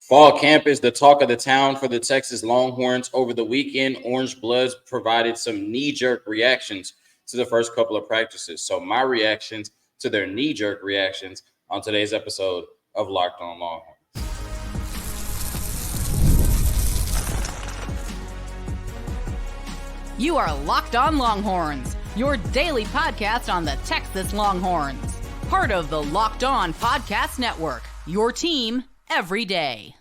Fall camp is the talk of the town for the Texas Longhorns. Over the weekend, Orange Bloods provided some knee-jerk reactions to the first couple of practices. So my reactions to their knee-jerk reactions on today's episode of Locked On Longhorns. You are Locked On Longhorns, your daily podcast on the Texas Longhorns. Part of the Locked On Podcast Network, your team every day.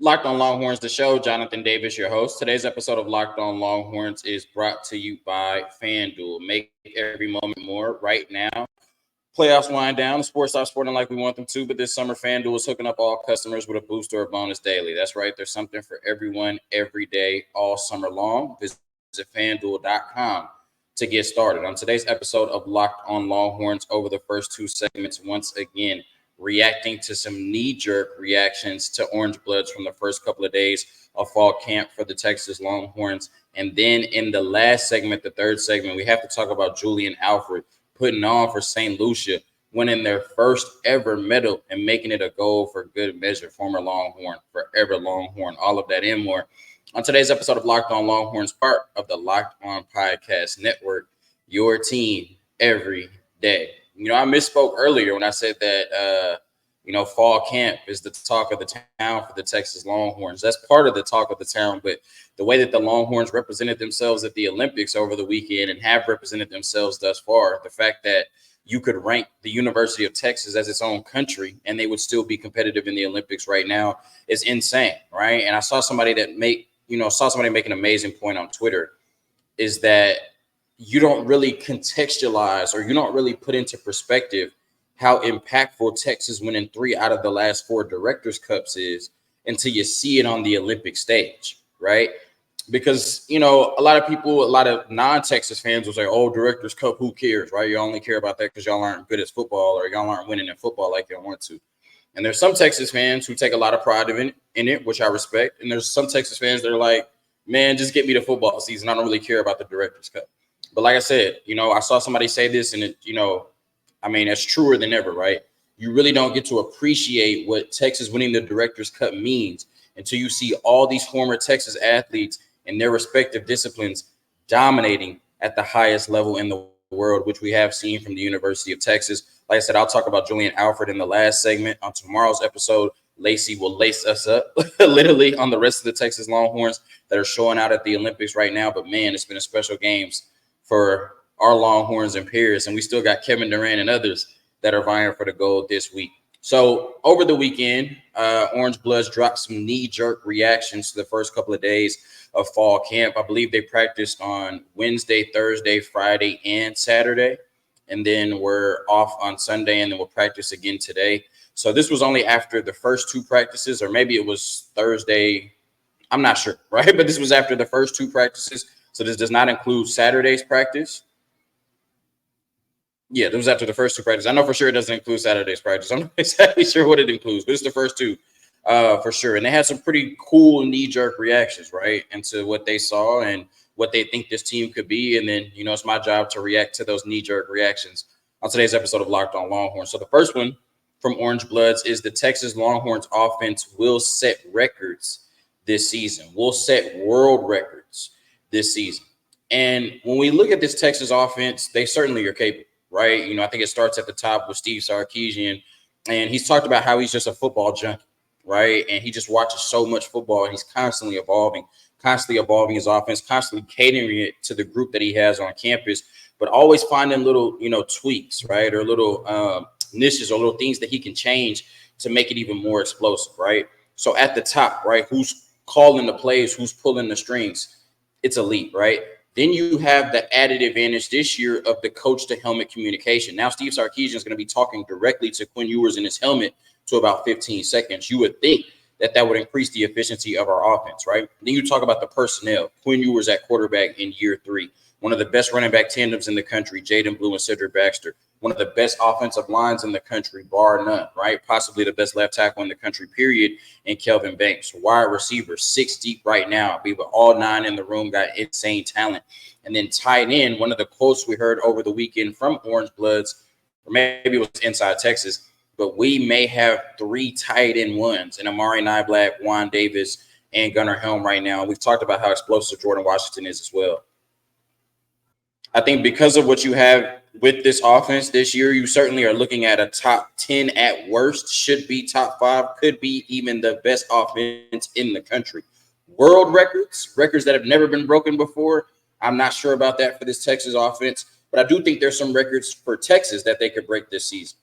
Locked On Longhorns, the show. Jonathan Davis, your host. Today's episode of Locked On Longhorns is brought to you by FanDuel. Make every moment more right now. Playoffs wind down. The sports stop sporting like we want them to, but this summer FanDuel is hooking up all customers with a boost or a bonus daily. That's right. There's something for everyone every day all summer long. Visit FanDuel.com to get started. On today's episode of Locked On Longhorns, over the first two segments, once again, reacting to some knee-jerk reactions to Orange Bloods from the first couple of days of fall camp for the Texas Longhorns. And then in the last segment, the third segment, we have to talk about Julian Alfred putting on for St. Lucia, winning their first ever medal and making it a goal for good measure. Former Longhorn, forever Longhorn, all of that and more. On today's episode of Locked On Longhorns, part of the Locked On Podcast Network, your team every day. You know, I misspoke earlier when I said that, fall camp is the talk of the town for the Texas Longhorns. That's part of the talk of the town, but the way that the Longhorns represented themselves at the Olympics over the weekend and have represented themselves thus far, the fact that you could rank the University of Texas as its own country and they would still be competitive in the Olympics right now is insane, right? And I saw somebody make an amazing point on Twitter, is that you don't really contextualize or you don't really put into perspective how impactful Texas winning 3 out of the last 4 Directors' Cups is until you see it on the Olympic stage, right? Because, a lot of non-Texas fans will say, oh, Directors' Cup, who cares, right? You only care about that because y'all aren't good at football or y'all aren't winning in football like y'all want to. And there's some Texas fans who take a lot of pride in it, which I respect. And there's some Texas fans that are like, man, just get me to football season. I don't really care about the Directors' Cup. But like I said, I saw somebody say this and it's truer than ever, right? You really don't get to appreciate what Texas winning the Directors' Cup means until you see all these former Texas athletes in their respective disciplines dominating at the highest level in the world, which we have seen from the University of Texas. Like I said, I'll talk about Julian Alfred in the last segment. On tomorrow's episode, Lacey will lace us up literally on the rest of the Texas Longhorns that are showing out at the Olympics right now. But man, it's been a special games for our Longhorns and peers, and we still got Kevin Durant and others that are vying for the gold this week. So over the weekend, Orange Bloods dropped some knee-jerk reactions to the first couple of days of fall camp. I believe they practiced on Wednesday, Thursday, Friday, and Saturday, and then we're off on Sunday, and then we'll practice again today. So this was only after the first 2 practices, or maybe it was Thursday. I'm not sure, right? But this was after the first 2 practices. So this does not include Saturday's practice. Yeah, it was after the first 2 practices. I know for sure it doesn't include Saturday's practice. I'm not exactly sure what it includes, but it's the first 2 for sure. And they had some pretty cool knee-jerk reactions, right, into what they saw and what they think this team could be. And then, it's my job to react to those knee-jerk reactions on today's episode of Locked On Longhorns. So the first one from Orange Bloods is the Texas Longhorns offense will set records this season. Will set world records this season. And when we look at this Texas offense, they certainly are capable, right? I think it starts at the top with Steve Sarkisian, and he's talked about how he's just a football junkie, right? And he just watches so much football, and he's constantly evolving his offense, constantly catering it to the group that he has on campus, but always finding little, tweaks, right? Or little niches or little things that he can change to make it even more explosive, right? So at the top, right, who's calling the plays, who's pulling the strings? It's elite, right? Then you have the added advantage this year of the coach-to-helmet communication. Now Steve Sarkisian is going to be talking directly to Quinn Ewers in his helmet to about 15 seconds. You would think that would increase the efficiency of our offense, right? Then you talk about the personnel. Quinn Ewers at quarterback in year 3. One of the best running back tandems in the country, Jaden Blue and Cedric Baxter. One of the best offensive lines in the country, bar none, right? Possibly the best left tackle in the country, period, and Kelvin Banks. Wide receiver, 6 deep right now. I believe all 9 in the room got insane talent. And then tight end, one of the quotes we heard over the weekend from Orange Bloods, or maybe it was Inside Texas, but we may have 3 tight end ones in Amari Niblack, Juan Davis, and Gunnar Helm right now. We've talked about how explosive Jordan Washington is as well. I think because of what you have with this offense this year, you certainly are looking at a top 10 at worst, should be top 5, could be even the best offense in the country. World records that have never been broken before, I'm not sure about that for this Texas offense, but I do think there's some records for Texas that they could break this season.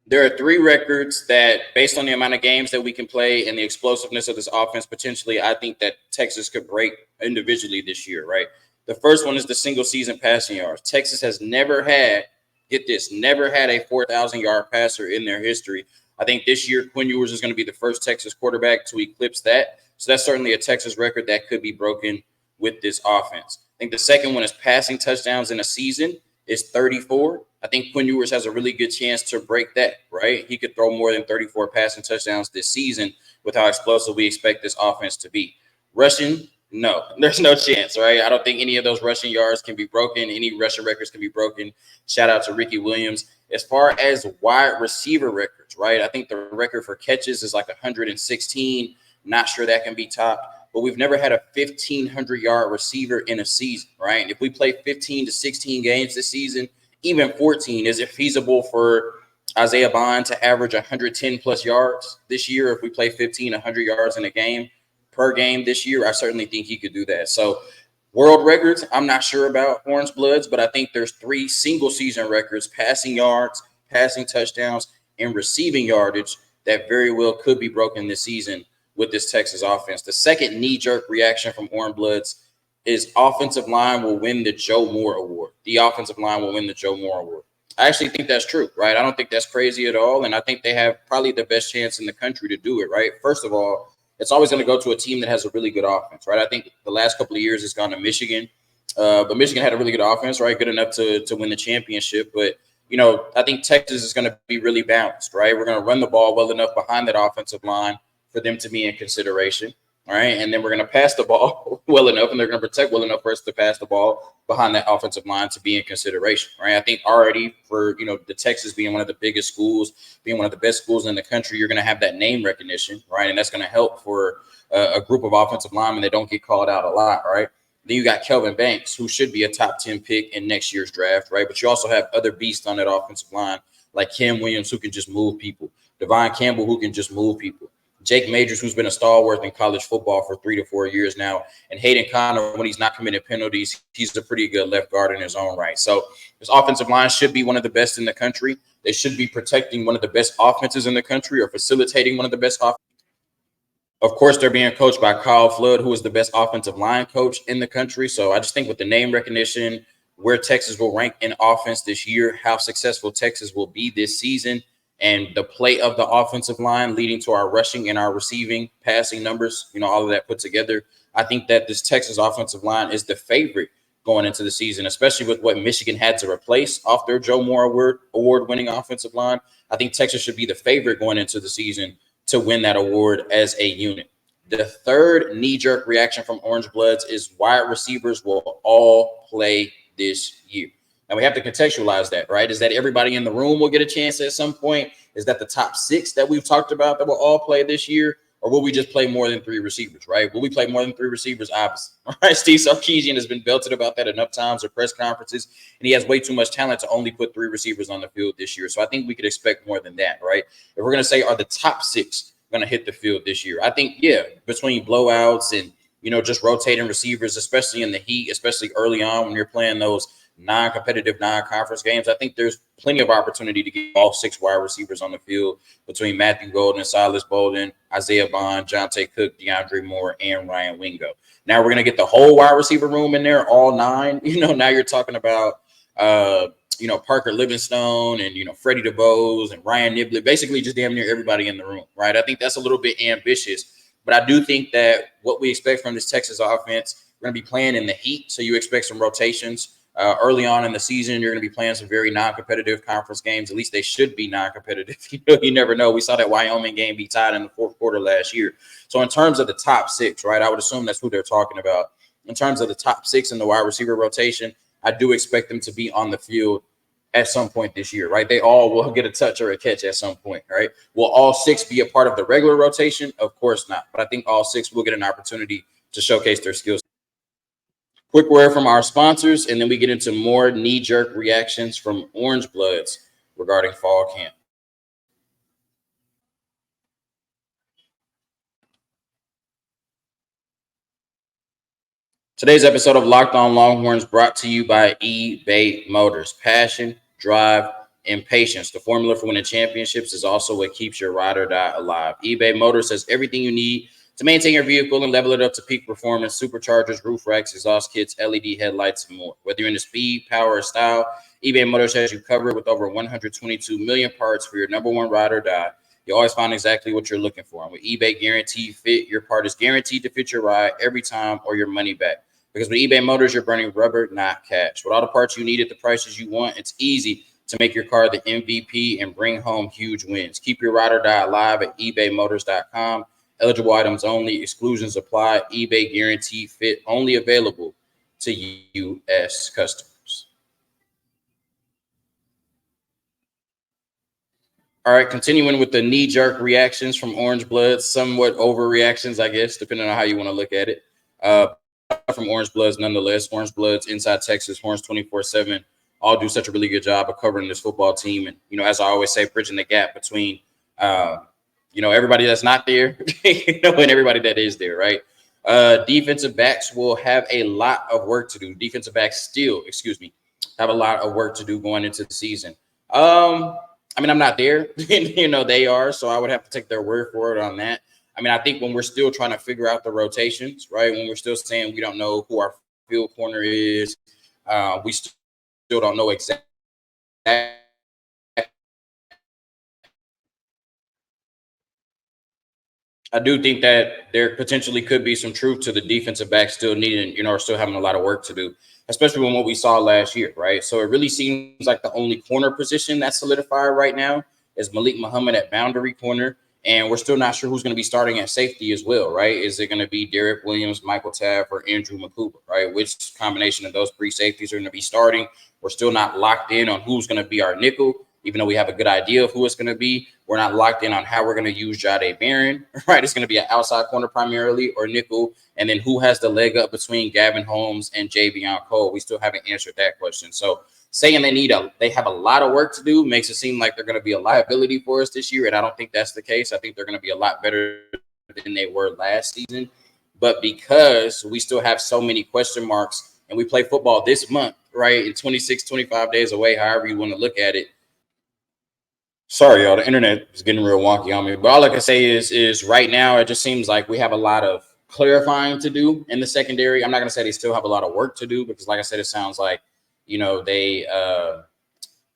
There are 3 records that, based on the amount of games that we can play and the explosiveness of this offense, potentially, I think that Texas could break individually this year, right? The first one is the single season passing yards. Texas has never had, get this, never had a 4,000-yard passer in their history. I think this year Quinn Ewers is going to be the first Texas quarterback to eclipse that. So that's certainly a Texas record that could be broken with this offense. I think the second one is passing touchdowns in a season is 34. I think Quinn Ewers has a really good chance to break that, right? He could throw more than 34 passing touchdowns this season with how explosive we expect this offense to be. Rushing, no, there's no chance, right? I don't think any of those rushing yards can be broken. Any rushing records can be broken. Shout out to Ricky Williams. As far as wide receiver records, right? I think the record for catches is like 116. Not sure that can be topped, but we've never had a 1,500-yard receiver in a season, right? And if we play 15 to 16 games this season, even 14, is it feasible for Isaiah Bond to average 110-plus yards this year if we play 100 yards in a game per game this year? I certainly think he could do that. So world records, I'm not sure about Horns Bloods, but I think there's 3 single-season records, passing yards, passing touchdowns, and receiving yardage that very well could be broken this season with this Texas offense. The second knee-jerk reaction from Orange Bloods is offensive line will win the Joe Moore Award. The offensive line will win the Joe Moore Award. I actually think that's true, right? I don't think that's crazy at all, and I think they have probably the best chance in the country to do it, right? First of all, it's always going to go to a team that has a really good offense, right? I think the last couple of years it's gone to Michigan, but Michigan had a really good offense, right? Good enough to win the championship, but I think Texas is going to be really balanced, right? We're going to run the ball well enough behind that offensive line for them to be in consideration. All right. And then we're going to pass the ball well enough, and they're going to protect well enough for us to pass the ball behind that offensive line to be in consideration. Right. I think already for, the Texas being one of the biggest schools, being one of the best schools in the country, you're going to have that name recognition. Right. And that's going to help for a group of offensive linemen that don't get called out a lot. Right. Then you got Kelvin Banks, who should be a top 10 pick in next year's draft. Right. But you also have other beasts on that offensive line, like Cam Williams, who can just move people, Devon Campbell, who can just move people, Jake Majors, who's been a stalwart in college football for 3 to 4 years now, and Hayden Connor, when he's not committing penalties, he's a pretty good left guard in his own right. So this offensive line should be one of the best in the country. They should be protecting one of the best offenses in the country or facilitating one of the best offenses. Of course, they're being coached by Kyle Flood, who is the best offensive line coach in the country. So I just think with the name recognition, where Texas will rank in offense this year, how successful Texas will be this season, and the play of the offensive line leading to our rushing and our receiving, passing numbers, all of that put together, I think that this Texas offensive line is the favorite going into the season, especially with what Michigan had to replace off their Joe Moore award-winning offensive line. I think Texas should be the favorite going into the season to win that award as a unit. The third knee-jerk reaction from Orange Bloods is wide receivers will all play this year. Now, we have to contextualize that, right? Is that everybody in the room will get a chance at some point? Is that the top 6 that we've talked about that will all play this year? Or will we just play more than 3 receivers, right? Will we play more than 3 receivers? Obviously, right? Steve Sarkisian has been belted about that enough times at press conferences, and he has way too much talent to only put 3 receivers on the field this year. So I think we could expect more than that, right? If we're going to say, are the top 6 going to hit the field this year? I think, yeah, between blowouts and, just rotating receivers, especially in the heat, especially early on when you're playing those non-competitive, non-conference games, I think there's plenty of opportunity to get all 6 wide receivers on the field between Matthew Golden, Silas Bolden, Isaiah Bond, Jonte Cook, DeAndre Moore, and Ryan Wingo. Now we're going to get the whole wide receiver room in there, all 9. Now you're talking about, Parker Livingstone and, Freddie DeBose and Ryan Niblett, basically just damn near everybody in the room, right? I think that's a little bit ambitious, but I do think that what we expect from this Texas offense, we're going to be playing in the heat, so you expect some rotations. Early on in the season, you're going to be playing some very non-competitive conference games. At least they should be non-competitive. You never know. We saw that Wyoming game be tied in the 4th quarter last year. So in terms of the top 6, right, I would assume that's who they're talking about. In terms of the top 6 in the wide receiver rotation, I do expect them to be on the field at some point this year, right? They all will get a touch or a catch at some point, right? Will all 6 be a part of the regular rotation? Of course not. But I think all 6 will get an opportunity to showcase their skills. Quick word from our sponsors, and then we get into more knee-jerk reactions from Orange Bloods regarding fall camp. Today's episode of Locked On Longhorns brought to you by eBay Motors. Passion, drive, and patience. The formula for winning championships is also what keeps your ride or die alive. eBay Motors has everything you need to maintain your vehicle and level it up to peak performance: superchargers, roof racks, exhaust kits, LED headlights, and more. Whether you're into speed, power, or style, eBay Motors has you covered with over 122 million parts for your number one ride or die. You always find exactly what you're looking for. And with eBay Guaranteed Fit, your part is guaranteed to fit your ride every time or your money back. Because with eBay Motors, you're burning rubber, not cash. With all the parts you need at the prices you want, it's easy to make your car the MVP and bring home huge wins. Keep your ride or die alive at ebaymotors.com. Eligible items only. Exclusions apply. eBay Guaranteed Fit only available to U.S. customers. All right, continuing with the knee-jerk reactions from Orange Bloods, somewhat overreactions, I guess, depending on how you want to look at it. From Orange Bloods, nonetheless. Orange Bloods, Inside Texas, Horns 24/7, all do such a really good job of covering this football team. And, as I always say, bridging the gap between, everybody that's not there, and everybody that is there, right? Defensive backs will have a lot of work to do. Defensive backs still, have a lot of work to do going into the season. I'm not there, they are, so I would have to take their word for it on that. I think when we're still trying to figure out the rotations, right, when we're still saying we don't know who our field corner is, we still don't know exactly. I do think that there potentially could be some truth to the defensive back still needing, or still having a lot of work to do, especially when what we saw last year, right? So it really seems like the only corner position that's solidified right now is Malik Muhammad at boundary corner. And we're still not sure who's going to be starting at safety as well, right? Is it going to be Derek Williams, Michael Tabb, or Andrew Makuba, right? Which combination of those 3 safeties are going to be starting? We're still not locked in on who's going to be our nickel, even though we have a good idea of who it's going to be. We're not locked in on how we're going to use Jahdae Barron, right? It's going to be an outside corner primarily or nickel. And then who has the leg up between Gavin Holmes and Javion Cole? We still haven't answered that question. So saying they have a lot of work to do makes it seem like they're going to be a liability for us this year, and I don't think that's the case. I think they're going to be a lot better than they were last season. But because we still have so many question marks, and we play football this month, right, in 26, 25 days away, however you want to look at it. Sorry, y'all, the internet is getting real wonky on me. But all I can say is right now it just seems like we have a lot of clarifying to do in the secondary. I'm not going to say they still have a lot of work to do because, like I said, it sounds like they are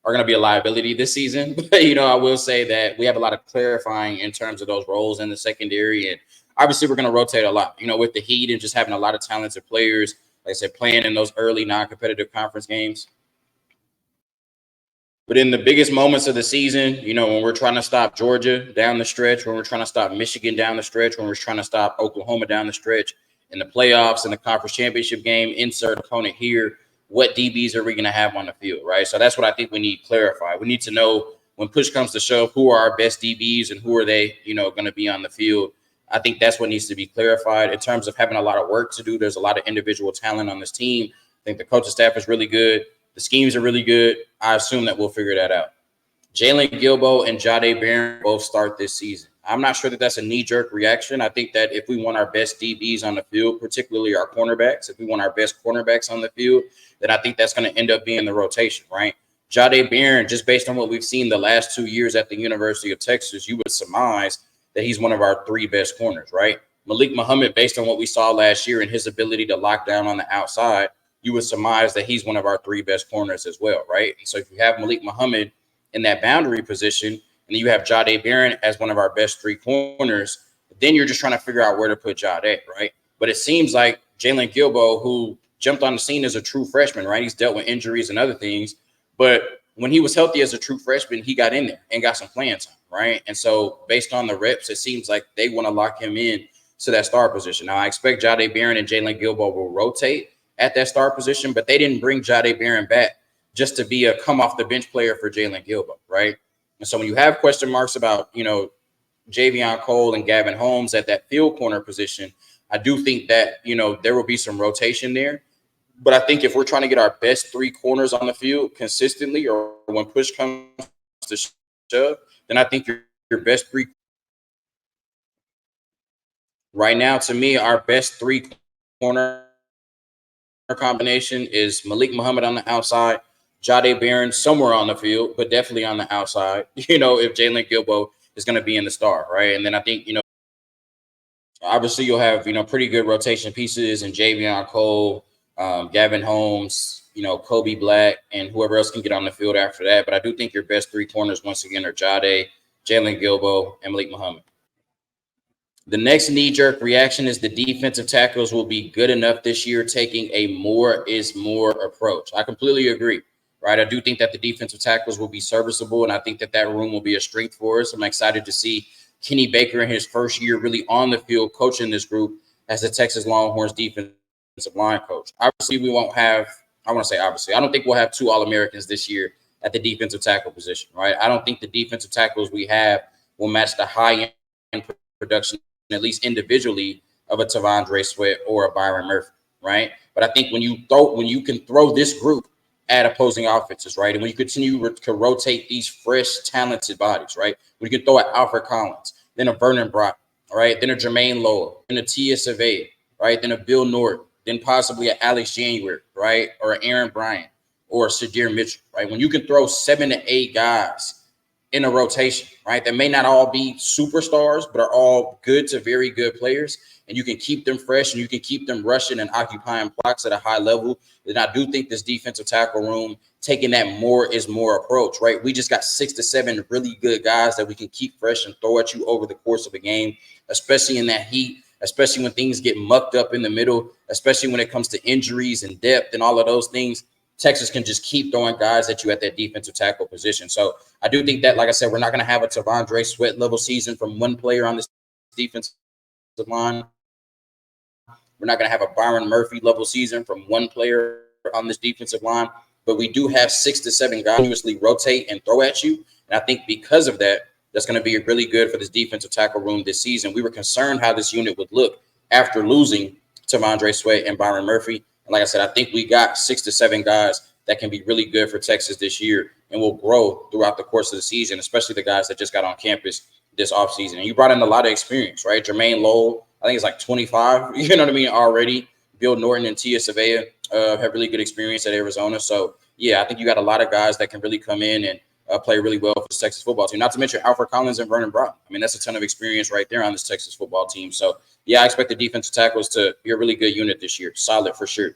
going to be a liability this season. But, I will say that we have a lot of clarifying in terms of those roles in the secondary. And obviously we're going to rotate a lot, with the Heat and just having a lot of talented players, like I said, playing in those early non-competitive conference games. But in the biggest moments of the season, when we're trying to stop Georgia down the stretch, when we're trying to stop Michigan down the stretch, when we're trying to stop Oklahoma down the stretch, in the playoffs, in the conference championship game, insert opponent here, what DBs are we going to have on the field, right? So that's what I think we need clarified. We need to know when push comes to shove, who are our best DBs and who are they, going to be on the field. I think that's what needs to be clarified. In terms of having a lot of work to do, there's a lot of individual talent on this team. I think the coaching staff is really good. The schemes are really good. I assume that we'll figure that out. Jalen Gilbo and Jahdae Barron both start this season. I'm not sure that that's a knee-jerk reaction. I think that if we want our best DBs on the field, particularly our cornerbacks, if we want our best cornerbacks on the field, then I think that's going to end up being the rotation, right? Jahdae Barron, just based on what we've seen the last 2 years at the University of Texas, you would surmise that he's one of our 3 best corners, right? Malik Muhammad, based on what we saw last year and his ability to lock down on the outside, you would surmise that he's one of our 3 best corners as well, right? And so if you have Malik Muhammad in that boundary position, and you have Jahdae Barron as one of our best 3 corners, then you're just trying to figure out where to put Jahdae, right? But it seems like Jalen Gilbo, who jumped on the scene as a true freshman, right? He's dealt with injuries and other things. But when he was healthy as a true freshman, he got in there and got some playing time, right? And so based on the reps, it seems like they want to lock him in to that star position. Now, I expect Jahdae Barron and Jalen Gilbo will rotate at that star position, but they didn't bring Jahdae Barron back just to be a come off the bench player for Jalen Gilbo, right? And so when you have question marks about, Javion Cole and Gavin Holmes at that field corner position, I do think that, there will be some rotation there. But I think if we're trying to get our best three corners on the field consistently, or when push comes to shove, then I think your best three right now, to me, our best three corner combination is Malik Muhammad on the outside, Jahdae Barron somewhere on the field, but definitely on the outside, if Jalen Gilbo is going to be in the star, right? And then I think, obviously you'll have, pretty good rotation pieces and Javion Cole, Gavin Holmes, Kobe Black, and whoever else can get on the field after that. But I do think your best three corners, once again, are Jahdae, Jalen Gilbo, and Malik Muhammad. The next knee-jerk reaction is the defensive tackles will be good enough this year, taking a more is more approach. I completely agree, right? I do think that the defensive tackles will be serviceable, and I think that room will be a strength for us. I'm excited to see Kenny Baker in his first year really on the field coaching this group as the Texas Longhorns defensive line coach. Obviously, we won't have – I want to say obviously. I don't think we'll have two All-Americans this year at the defensive tackle position, right? I don't think the defensive tackles we have will match the high-end production, at least individually, of a Tavondre Sweat or a Byron Murphy, right? But I think when you can throw this group at opposing offenses, right, and when you continue to rotate these fresh, talented bodies, right, when you can throw at Alfred Collins, then a Vernon Brock, right, then a Jermaine Lowell, then a Tia Savea, right, then a Bill Norton, then possibly an Alex January, right, or an Aaron Bryant or a Shadir Mitchell, right? When you can throw 7 to 8 guys in a rotation, right, that may not all be superstars, but are all good to very good players, and you can keep them fresh and you can keep them rushing and occupying blocks at a high level, then I do think this defensive tackle room taking that more is more approach, right? We just got 6 to 7 really good guys that we can keep fresh and throw at you over the course of a game, especially in that heat, especially when things get mucked up in the middle, especially when it comes to injuries and depth and all of those things. Texas can just keep throwing guys at you at that defensive tackle position. So I do think that, like I said, we're not going to have a Tavondre Sweat level season from one player on this defensive line. We're not going to have a Byron Murphy level season from one player on this defensive line. But we do have 6 to 7 guys continuously rotate and throw at you. And I think because of that, that's going to be really good for this defensive tackle room this season. We were concerned how this unit would look after losing Tavondre Sweat and Byron Murphy. And like I said, I think we got 6 to 7 guys that can be really good for Texas this year and will grow throughout the course of the season, especially the guys that just got on campus this offseason. And you brought in a lot of experience, right? Jermaine Lowell, I think it's like 25, you know what I mean, already. Bill Norton and Tia Savea have really good experience at Arizona. So, yeah, I think you got a lot of guys that can really come in and play really well for the Texas football team. Not to mention Alfred Collins and Vernon Brock. I mean, that's a ton of experience right there on this Texas football team. So, yeah, I expect the defensive tackles to be a really good unit this year. Solid for sure.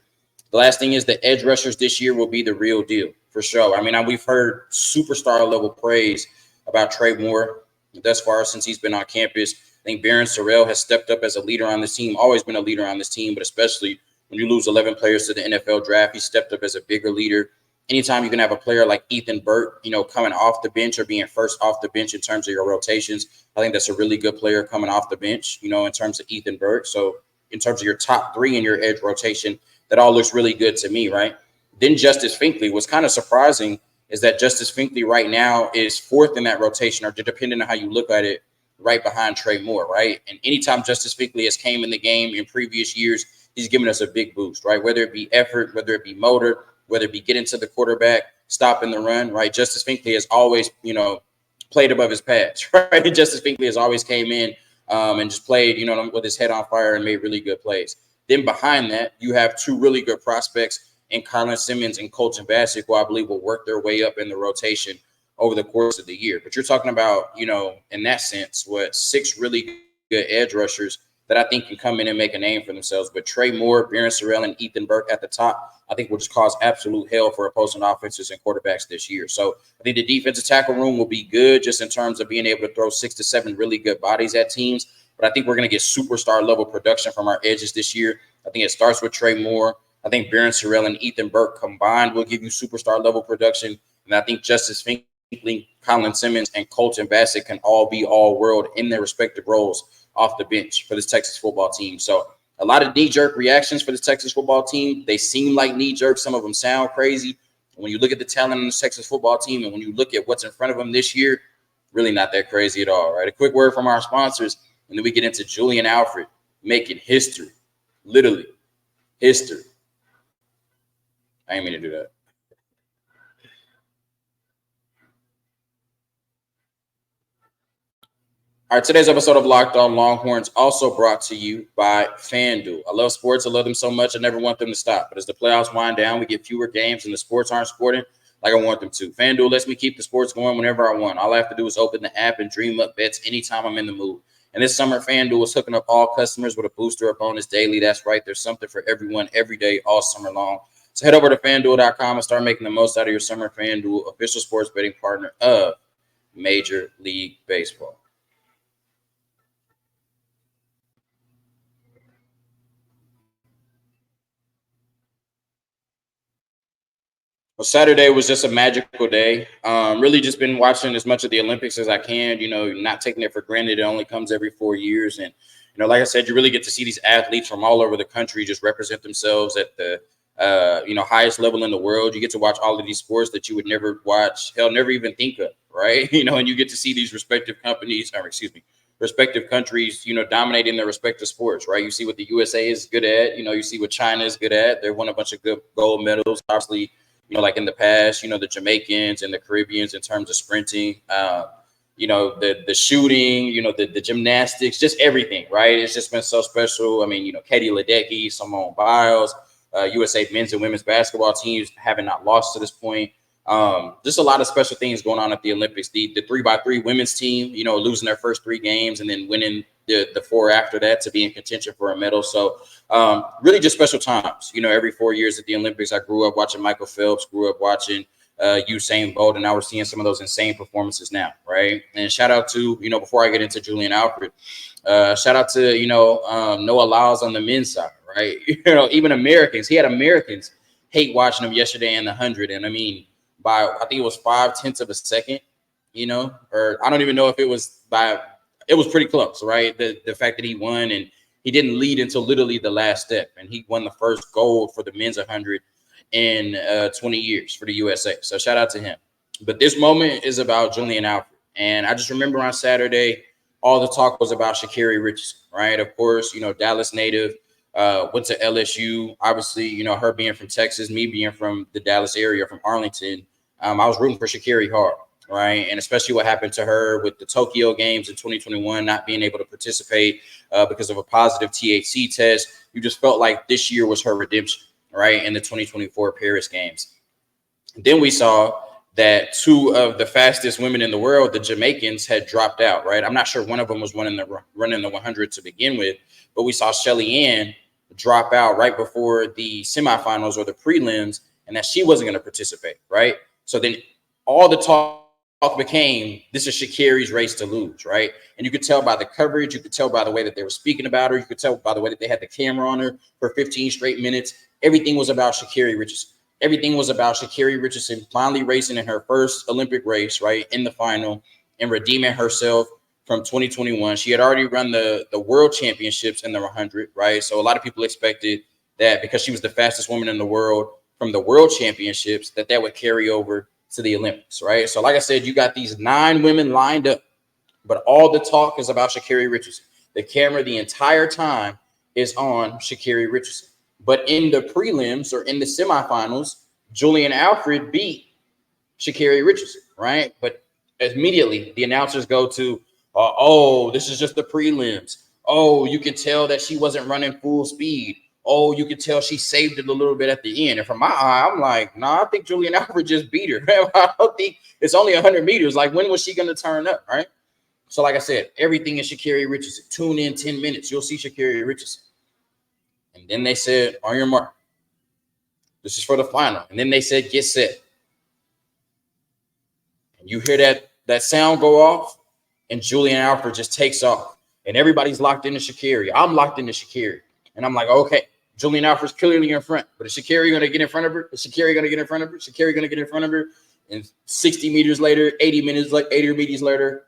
The last thing is the edge rushers this year will be the real deal for sure. I mean, we've heard superstar level praise about Trey Moore thus far since he's been on campus. I think Barron Sorrell has stepped up as a leader on this team, always been a leader on this team, but especially when you lose 11 players to the NFL draft, he stepped up as a bigger leader. Anytime you can have a player like Ethan Burke, coming off the bench or being first off the bench in terms of your rotations, I think that's a really good player coming off the bench, in terms of Ethan Burke. So in terms of your top 3 in your edge rotation, that all looks really good to me, right? Then Justice Finkley. What's kind of surprising is that Justice Finkley right now is 4th in that rotation, or depending on how you look at it, right behind Trey Moore, right? And anytime Justice Finkley has came in the game in previous years, he's given us a big boost, right? Whether it be effort, whether it be motor, whether it be getting to the quarterback, stopping the run, right? Justice Finkley has always, played above his pads, right? Justice Finkley has always came in and just played, with his head on fire and made really good plays. Then behind that, you have 2 really good prospects in Colin Simmons and Colton Bassett, who I believe will work their way up in the rotation over the course of the year. But you're talking about, in that sense, 6 really good edge rushers that I think can come in and make a name for themselves. But Trey Moore, Barron Sorrell, and Ethan Burke at the top, I think will just cause absolute hell for opposing offenses and quarterbacks this year. So I think the defensive tackle room will be good just in terms of being able to throw 6 to 7 really good bodies at teams. But I think we're going to get superstar level production from our edges this year. I think it starts with Trey Moore. I think Barron Sorrell and Ethan Burke combined will give you superstar level production. And I think Justice Finkley, Colin Simmons, and Colton Bassett can all be all world in their respective roles off the bench for this Texas football team. So a lot of knee-jerk reactions for this Texas football team. They seem like knee-jerk. Some of them sound crazy. When you look at the talent on the Texas football team and when you look at what's in front of them this year, really not that crazy at all, right? A quick word from our sponsors, and then we get into Julian Alfred making history, literally history. I didn't mean to do that. All right, today's episode of Locked On Longhorns also brought to you by FanDuel. I love sports. I love them so much. I never want them to stop. But as the playoffs wind down, we get fewer games and the sports aren't sporting like I want them to. FanDuel lets me keep the sports going whenever I want. All I have to do is open the app and dream up bets anytime I'm in the mood. And this summer, FanDuel is hooking up all customers with a booster or bonus daily. That's right. There's something for everyone every day, all summer long. So head over to FanDuel.com and start making the most out of your summer. FanDuel, official sports betting partner of Major League Baseball. Well, Saturday was just a magical day. Really just been watching as much of the Olympics as I can, not taking it for granted. It only comes every 4 years. And, like I said, you really get to see these athletes from all over the country just represent themselves at the, highest level in the world. You get to watch all of these sports that you would never watch, never even think of, right? And you get to see these respective countries, dominating their respective sports, right? You see what the USA is good at. You see what China is good at. They won a bunch of good gold medals, obviously. Like in the past, the Jamaicans and the Caribbeans in terms of sprinting, the shooting, the gymnastics, just everything, right? It's just been so special. I mean, Katie Ledecky, Simone Biles, USA men's and women's basketball teams having not lost to this point. Just a lot of special things going on at the Olympics. The 3x3 women's team, losing their first 3 games and then winning the 4 after that to be in contention for a medal. So really just special times, every 4 years at the Olympics. I grew up watching Michael Phelps, grew up watching Usain Bolt, and now we're seeing some of those insane performances now, right? And shout out to, before I get into Julian Alfred, shout out to, Noah Lyles on the men's side, right? Even Americans, he had Americans hate watching him yesterday in the 100. And I mean, by, I think it was 0.5 of a second, or I don't even know if it was by, it was pretty close, right? The fact that he won and he didn't lead until literally the last step, and he won the first gold for the men's 100 in 20 years for the USA. So shout out to him. But this moment is about Julian Alfred. And I just remember on Saturday, all the talk was about Sha'Carri Richardson, right? Of course, Dallas native, went to LSU. Obviously, her being from Texas, me being from the Dallas area, from Arlington, I was rooting for Sha'Carri hard, right? And especially what happened to her with the Tokyo games in 2021, not being able to participate because of a positive THC test. You just felt like this year was her redemption, right? In the 2024 Paris games. And then we saw that 2 of the fastest women in the world, the Jamaicans, had dropped out, right? I'm not sure one of them was running the 100 to begin with, but we saw Shelly Ann drop out right before the semifinals or the prelims, and that she wasn't going to participate, right? So then all the talk became, this is Sha'Carri's race to lose, right? And you could tell by the coverage, you could tell by the way that they were speaking about her, you could tell by the way that they had the camera on her for 15 straight minutes. Everything was about Sha'Carri Richardson. Everything was about Sha'Carri Richardson finally racing in her first Olympic race, right, in the final, and redeeming herself from 2021. She had already run the world championships in the 100, right? So a lot of people expected that because she was the fastest woman in the world from the world championships, that would carry over to the Olympics, right? So like I said, you got these 9 women lined up, but all the talk is about Sha'Carri Richardson. The camera the entire time is on Sha'Carri Richardson. But in the prelims or in the semifinals, Julian Alfred beat Sha'Carri Richardson, right? But immediately the announcers go to, this is just the prelims. Oh, you can tell that she wasn't running full speed. Oh, you could tell she saved it a little bit at the end. And from my eye, I'm like, I think Julian Alfred just beat her. I don't think it's only 100 meters. Like, when was she going to turn up, right? So like I said, everything is Sha'Carri Richardson. Tune in 10 minutes. You'll see Sha'Carri Richardson. And then they said, on your mark. This is for the final. And then they said, get set. And you hear that sound go off, and Julian Alfred just takes off. And everybody's locked into Sha'Carri. I'm locked into Sha'Carri. And I'm like, okay, Julian Alfred's clearly in front. But is Sha'Carri going to get in front of her? Is Sha'Carri going to get in front of her? Sha'Carri going to get in front of her? And 60 meters later, 80 meters later,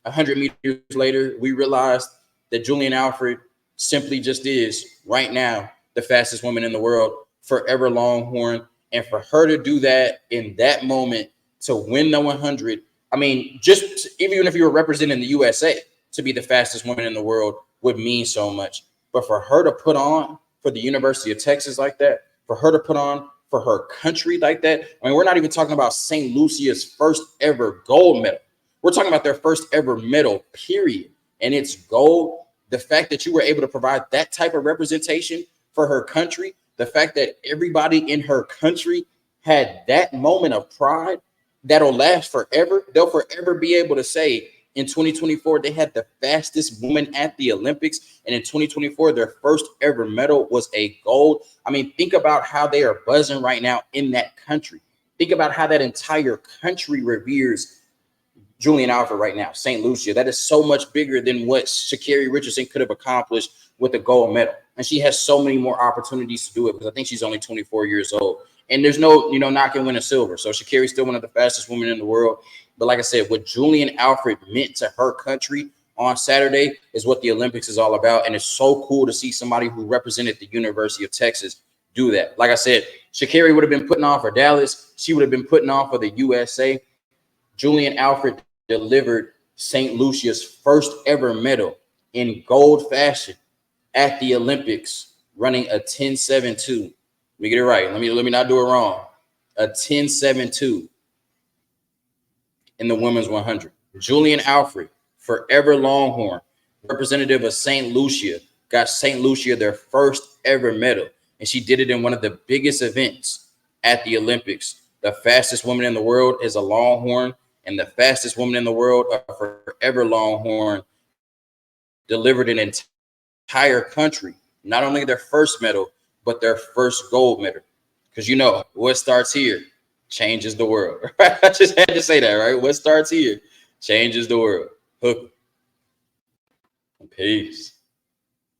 100 meters later, we realized that Julian Alfred simply just is, right now, the fastest woman in the world, forever Longhorn. And for her to do that in that moment, to win the 100, I mean, just even if you were representing the USA, to be the fastest woman in the world would mean so much. But for her to put on for the University of Texas like that, for her to put on for her country like that, I mean, we're not even talking about St. Lucia's first ever gold medal. We're talking about their first ever medal, period. And it's gold. The fact that you were able to provide that type of representation for her country, the fact that everybody in her country had that moment of pride that'll last forever. They'll forever be able to say in 2024, they had the fastest woman at the Olympics. And in 2024, their first ever medal was a gold. I mean, think about how they are buzzing right now in that country. Think about how that entire country reveres Julian Alfred right now, St. Lucia. That is so much bigger than what Sha'Carri Richardson could have accomplished with a gold medal. And she has so many more opportunities to do it because I think she's only 24 years old. And there's no, knocking win a silver. So Sha'Carri's still one of the fastest women in the world. But like I said, what Julian Alfred meant to her country on Saturday is what the Olympics is all about. And it's so cool to see somebody who represented the University of Texas do that. Like I said, Sha'Carri would have been putting on for Dallas. She would have been putting on for the USA. Julian Alfred delivered St. Lucia's first ever medal in gold fashion at the Olympics, running a 10.72. Let me get it right. Let me not do it wrong. A 10.72 in the women's 100. Julian Alfred, forever Longhorn, representative of St. Lucia, got St. Lucia their first ever medal. And she did it in one of the biggest events at the Olympics. The fastest woman in the world is a Longhorn, and the fastest woman in the world, a forever Longhorn, delivered an entire country not only their first medal, but their first gold medal. Because what starts here changes the world. I just had to say that, right? What starts here changes the world. Hook 'em. Peace.